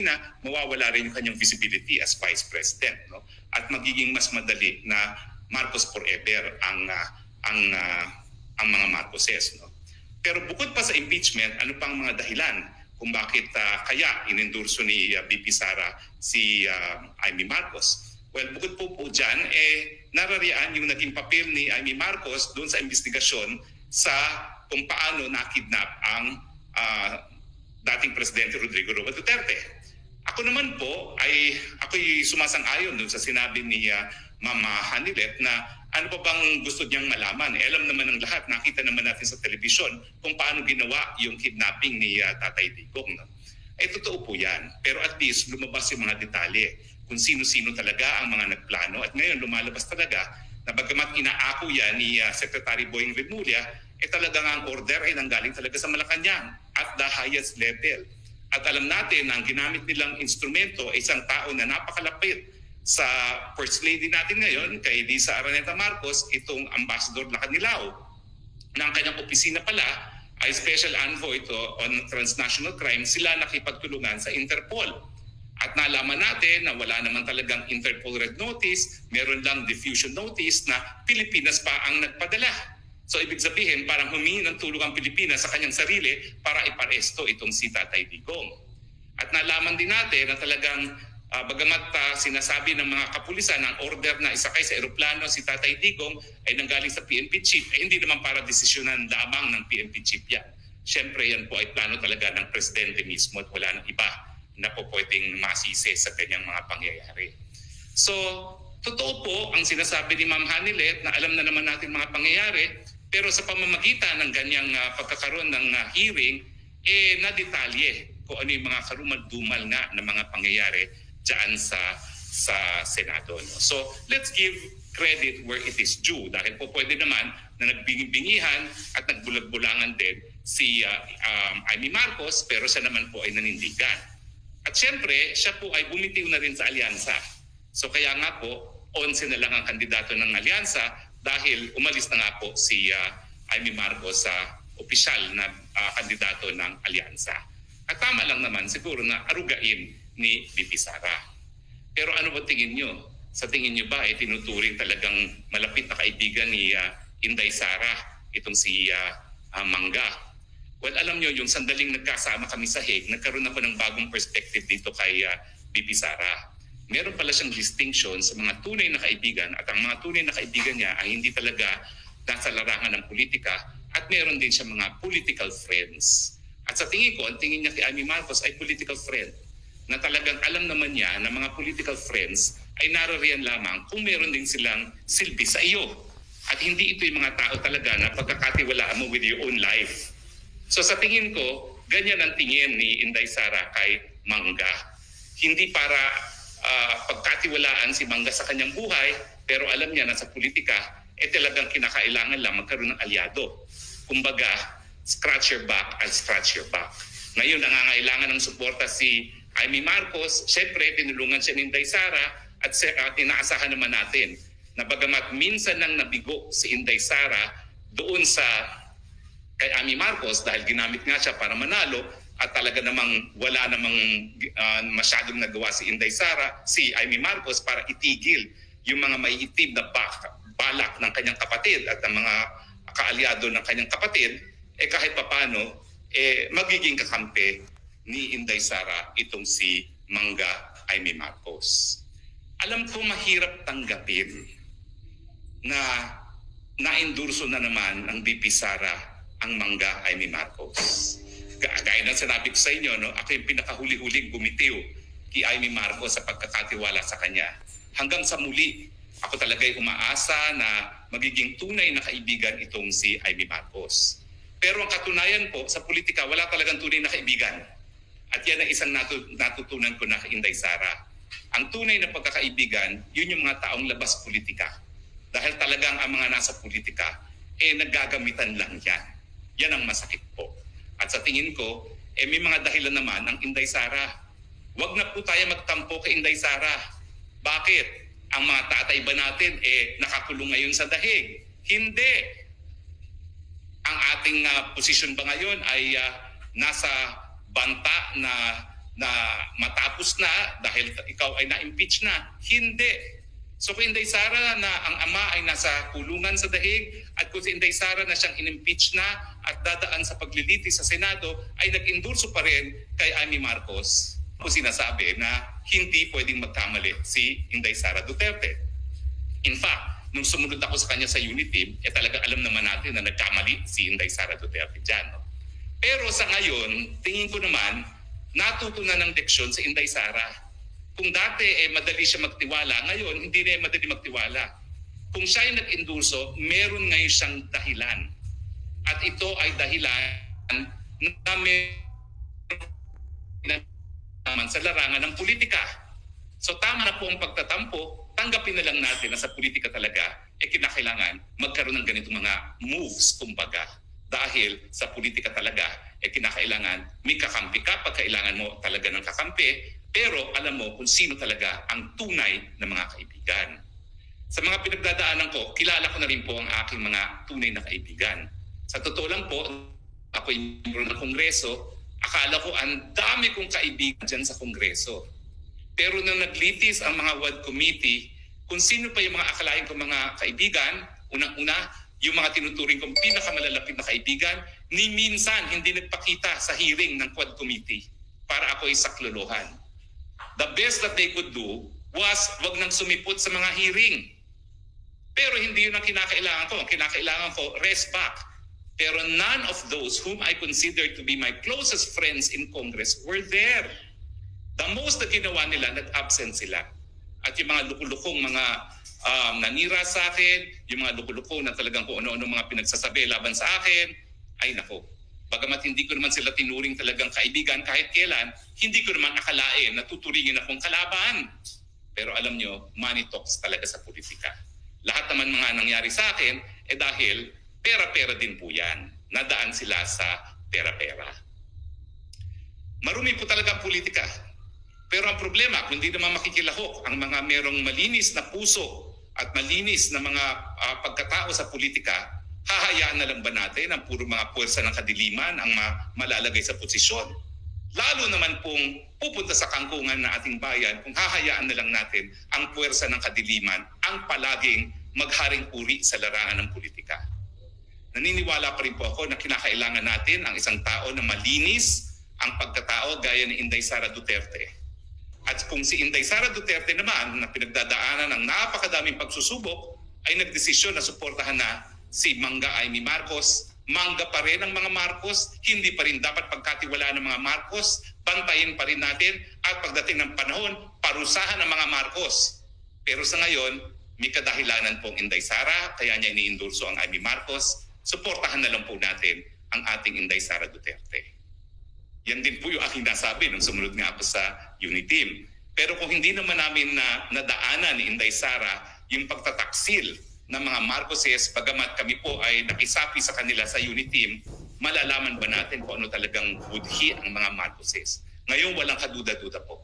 na mawawala rin yung kanyang visibility as Vice President, no? At magiging mas madali na Marcos forever ang mga Marcoses, no? Pero bukod pa sa impeachment, ano pang mga dahilan kung bakit kaya inendorso ni VP Sara si Amy Marcos? Well, bukod po dyan, narariyan yung naging papel ni Amy Marcos doon sa investigasyon sa kung paano nakidnap ang dating Presidente Rodrigo Roa Duterte. Ako naman po ako'y sumasang-ayon doon sa sinabi ni Mama Hanilet na ano pa bang gusto niyang malaman. Alam naman ng lahat, nakita naman natin sa telebisyon kung paano ginawa yung kidnapping ni Tatay Digong. No? Totoo po yan. Pero at least lumabas yung mga detalye kung sino-sino talaga ang mga nagplano. At ngayon lumalabas talaga na bagamat inaako yan ni Secretary Boying Remulla, talagang ang order ay nanggaling talaga sa Malacanang at the highest level. At alam natin na ang ginamit nilang instrumento ay isang tao na napakalapit sa First Lady natin ngayon, kay Lisa Araneta Marcos, itong Ambassador Lacanilao. Na ang kanyang opisina pala ay Special Envoy on Transnational Crime, sila nakipagtulungan sa Interpol. At nalaman natin na wala naman talagang Interpol Red Notice, meron lang diffusion notice na Pilipinas pa ang nagpadala. So ibig sabihin, parang humingi ng tulong ang Pilipinas sa kanyang sarili para iparesto itong si Tatay Digong. At nalaman din natin na talagang bagamat sinasabi ng mga kapulisan ang order na isakay sa eroplano si Tatay Digong ay nanggaling sa PNP chief, hindi naman para desisyonan lamang ng PNP chief yan. Siyempre yan po ay plano talaga ng Presidente mismo at wala ng iba na po pwedeng masisi sa kanyang mga pangyayari. So, totoo po ang sinasabi ni Ma'am Hanilet na alam na naman natin mga pangyayari, pero sa pamamagitan ng ganyang pagkakaroon ng hearing, na-detalye kung ano yung mga karumal-dumal nga na mga pangyayari dyan sa Senado. No? So let's give credit where it is due. Dahil po pwede naman na nagbingi-bingihan at nagbulag-bulangan din si Amy Marcos, pero siya naman po ay nanindigan. At syempre, siya po ay bumitiw na rin sa alyansa. So kaya nga po, 11 na lang ang kandidato ng alyansa, dahil umalis na nga po si Amy Marcos sa opisyal na kandidato ng alyansa. At tama lang naman siguro na arugain ni VP Sara. Pero ano ba tingin nyo? Sa tingin nyo ba tinuturing talagang malapit na kaibigan ni Inday Sara itong si Mangga? Well, alam nyo, yung sandaling nagkasama kami sa Hague, nagkaroon ako ng bagong perspective dito kay VP Sara. Meron pala siyang distinction sa mga tunay na kaibigan at ang mga tunay na kaibigan niya ay hindi talaga nasa larangan ng politika at meron din siya mga political friends. At sa tingin ko, ang tingin niya kay Amy Marcos ay political friend na talagang alam naman niya na mga political friends ay narariyan lamang kung meron din silang silbi sa iyo. At hindi ito yung mga tao talaga na pagkakatiwalaan mo with your own life. So sa tingin ko, ganyan ang tingin ni Inday Sara kay Mangga. Hindi para pagkatiwalaan si Mangga sa kanyang buhay, pero alam niya na sa politika, talagang kinakailangan lang magkaroon ng alyado. Kumbaga, scratch your back and scratch your back. Ngayon, nangangailangan ng suporta si Amy Marcos. Siyempre, tinulungan siya ni Inday Sara at tinaasahan naman natin na bagamat minsan nang nabigo si Inday Sara doon sa kay Amy Marcos dahil ginamit nga siya para manalo, at talaga namang wala namang masyadong nagawa si Inday Sara, si Amy Marcos para itigil yung mga maiitim na balak ng kanyang kapatid at ng mga kaalyado ng kanyang kapatid, kahit papano, magiging kakampi ni Inday Sara itong si Mangga Amy Marcos. Alam ko mahirap tanggapin na naendurso na naman ang VP Sara ang Mangga Amy Marcos. Gaya ng sinabi ko sa inyo, no, ako yung pinakahuli-huling bumitiw kay Amy Marcos sa pagkakatiwala sa kanya. Hanggang sa muli, ako talaga'y umaasa na magiging tunay na kaibigan itong si Amy Marcos. Pero ang katunayan po, sa politika, wala talagang tunay na kaibigan. At yan ang isang natutunan ko na kay Inday Sara. Ang tunay na pagkakaibigan, yun yung mga taong labas politika. Dahil talagang ang mga nasa politika, naggagamitan lang yan. Yan ang masakit po. At sa tingin ko, may mga dahilan naman ang Inday Sara. Huwag na po tayo magtampo kay Inday Sara. Bakit? Ang mga tatay ba natin nakakulong ngayon sa dahig? Hindi. Ang ating posisyon ba ngayon ay nasa banta na na matapos na dahil ikaw ay na-impeach na. Hindi. So kung Inday Sara na ang ama ay nasa kulungan sa dahig at kung si Inday Sara na siyang in-impeach na at dadaan sa paglilitis sa Senado ay nag-endorso pa rin kay Amy Marcos. Kung sinasabi na hindi pwedeng magkamali si Inday Sara Duterte. In fact, nung sumunod ako sa kanya sa unit team, talaga alam naman natin na nagkamali si Inday Sara Duterte dyan. No? Pero sa ngayon, tingin ko naman, natuto na ng leksyon si Inday Sara. Kung dati madali siya magtiwala, ngayon hindi na madali magtiwala. Kung siya ay nag-endorso, meron ngayon siyang dahilan. At ito ay dahilan na may naman sa larangan ng politika. So tama na po ang pagtatampo, tanggapin na lang natin na sa politika talaga kinakailangan magkaroon ng ganitong mga moves, kumbaga. Dahil sa politika talaga kinakailangan may kakampi ka pag kailangan mo talaga ng kakampi. Pero alam mo kung sino talaga ang tunay na mga kaibigan. Sa mga pinagdadaanan ko, kilala ko na rin po ang aking mga tunay na kaibigan. Sa totoo lang po, ako ay membro ng Kongreso, akala ko ang dami kong kaibigan dyan sa Kongreso. Pero nung naglitis ang mga WAD committee, kung sino pa yung mga akalain kong mga kaibigan, unang-una, yung mga tinuturing kong pinakamalalapit na kaibigan, ni minsan hindi nagpakita sa hearing ng WAD committee para ako ay saklolohan. The best that they could do was wag nang sumipot sa mga hearing. Pero hindi yun ang kinakailangan ko. Ang kinakailangan ko, rest back. Pero none of those whom I consider to be my closest friends in Congress were there. The most na ginawa nila, nag-absent sila. At yung mga lukulukong mga nanira sa akin, yung mga lukulukong na talagang kung ano-ano mga pinagsasabi laban sa akin, ay nako. Bagamat hindi ko naman sila tinuring talagang kaibigan kahit kailan, hindi ko naman akalain na tuturingin akong kalaban. Pero alam nyo, money talks talaga sa politika. Lahat naman mga nangyari sa akin, dahil pera-pera din po yan. Nadaan sila sa pera-pera. Marumi po talaga ang politika. Pero ang problema, kung hindi naman makikilahok ang mga merong malinis na puso at malinis na mga pagkatao sa politika, hahayaan na lang ba natin ang puro mga puwersa ng kadiliman ang malalagay sa posisyon? Lalo naman pong pupunta sa kangkungan na ating bayan kung hahayaan na lang natin ang puwersa ng kadiliman ang palaging magharing uri sa larangan ng politika. Naniniwala pa rin po ako na kinakailangan natin ang isang tao na malinis ang pagkatao gaya ni Inday Sara Duterte. At kung si Inday Sara Duterte naman na pinagdadaanan ng napakadaming pagsusubok ay nagdesisyon na suportahan na si Mangga Amy Marcos, mangga pa rin ang mga Marcos, hindi pa rin dapat pagkatiwalaan ng mga Marcos, bantayin pa rin natin at pagdating ng panahon, parusahan ang mga Marcos. Pero sa ngayon, may kadahilanan pong Inday Sara, kaya niya iniendorso ang Amy Marcos, suportahan na lang po natin ang ating Inday Sara Duterte. Yan din po yung aking nasabi nung sumunod nga po sa unit team. Pero kung hindi naman namin nadaanan ni Inday Sara yung pagtataksil ng mga Marcoses, bagamat kami po ay nakisapi sa kanila sa unit team, malalaman ba natin kung ano talagang budhi ang mga Marcoses? Ngayon walang kaduda-duda po.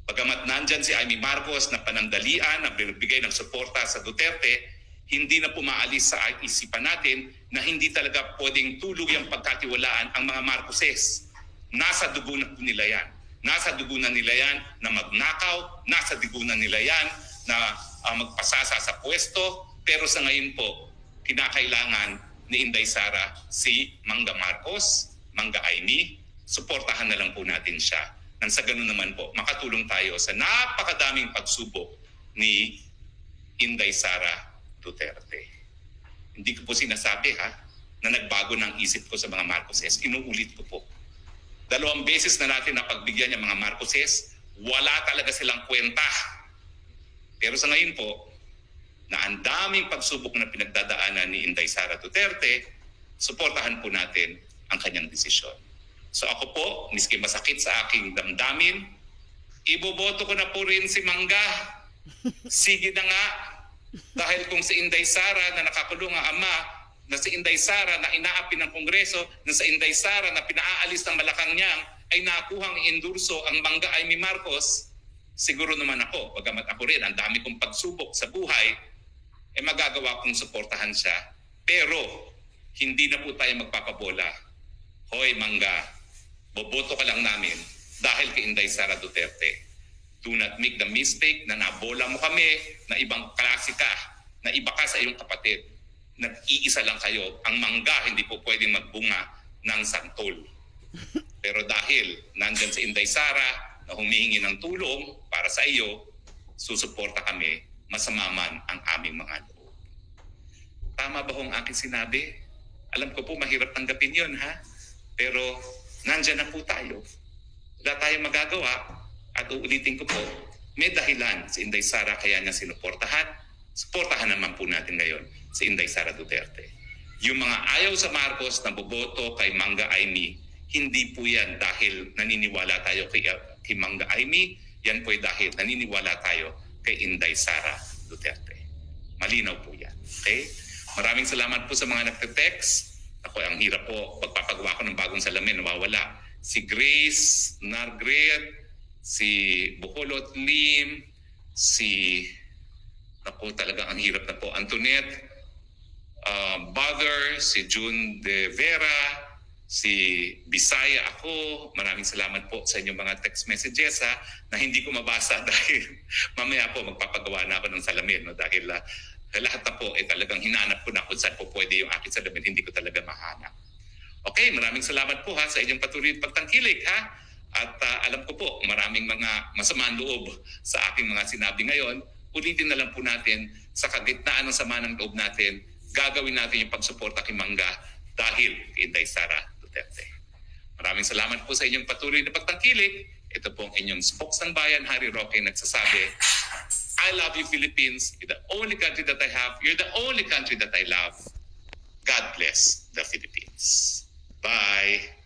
Bagamat nandyan si Amy Marcos na panandalian, na binibigay ng suporta sa Duterte, hindi na pumaalis sa isipan natin na hindi talaga pwedeng tuluyang pagkatiwalaan ang mga Marcoses. Nasa dugo na po nila yan. Nasa dugo na nila yan na magnakaw, nasa dugo na nila yan na magpasasa sa pwesto. Pero sa ngayon po, kinakailangan ni Inday Sara si Mangga Marcos, Mangga Amy, suportahan na lang po natin siya. Nang sa ganun naman po, makatulong tayo sa napakadaming pagsubok ni Inday Sara Duterte. Hindi ko po sinasabi na nagbago ng isip ko sa mga Marcoses. Inuulit ko po. 2 beses na natin napagbigyan yung mga Marcoses, wala talaga silang kwenta. Pero sa ngayon po, na ang daming pagsubok na pinagdadaanan ni Inday Sara Duterte, suportahan po natin ang kanyang desisyon. So ako po, miski masakit sa aking damdamin, iboboto ko na po rin si Mangga. Sige na nga. Dahil kung si Inday Sara na nakakulong ang ama, na si Inday Sara na inaapi ng Kongreso, na si Inday Sara na pinaalis ng Malacanang ay nakuhang endorso ang Mangga Amy Marcos, siguro naman ako, bagamat ako rin, ang dami kong pagsubok sa buhay, magagawa kong suportahan siya. Pero, hindi na po tayo magpapabola. Hoy Mangga, boboto ka lang namin dahil kay Inday Sara Duterte. Do not make the mistake na nabola mo kami, na ibang klase ka, na iba ka sa iyong kapatid. Nag-iisa lang kayo. Ang mangga hindi po pwedeng magbunga ng santol. Pero dahil nandyan si Inday Sara na humihingi ng tulong para sa iyo, susuporta kami, masama man ang aming mga loob. Tama ba hong aking sinabi? Alam ko po mahirap tanggapin yun, ha? Pero nandyan na po tayo. Wala tayong magagawa. At uulitin ko po, may dahilan si Inday Sara kaya niya sinuportahan. Suportahan naman po natin ngayon si Inday Sara Duterte. Yung mga ayaw sa Marcos na boboto kay Mangga Aimee, hindi po yan dahil naniniwala tayo kay Mangga Aimee. Yan po ay dahil naniniwala tayo kay Inday Sara Duterte. Malinaw po yan. Okay? Maraming salamat po sa mga nagte-text. Ako, ang hirap po. Pagpapagawa ko ng bagong salamin, nawawala. Si Grace Nargret, si Bukolot Lim, si... Ako, talaga ang hirap na po. Antoinette, Bother, si June De Vera, si Bisaya ako. Maraming salamat po sa inyong mga text messages na hindi ko mabasa dahil mamaya po magpapagawa na ako ng salamin. No? Dahil lahat na po talagang hinanap ko na kung saan po pwede yung aking salamin. Hindi ko talaga mahanap. Okay, maraming salamat po sa inyong patuloy at pagtangkilik. At alam ko po maraming mga masamang loob sa aking mga sinabi ngayon. Ulitin na lang po natin sa kagitnaan ng sama ng loob natin, gagawin natin yung pagsuporta kay Mangga dahil kay Inday Sara Duterte. Maraming salamat po sa inyong patuloy na pagtangkilik. Ito po ang inyong spokes ng bayan, Harry Roque, nagsasabi, I love you, Philippines. You're the only country that I have. You're the only country that I love. God bless the Philippines. Bye.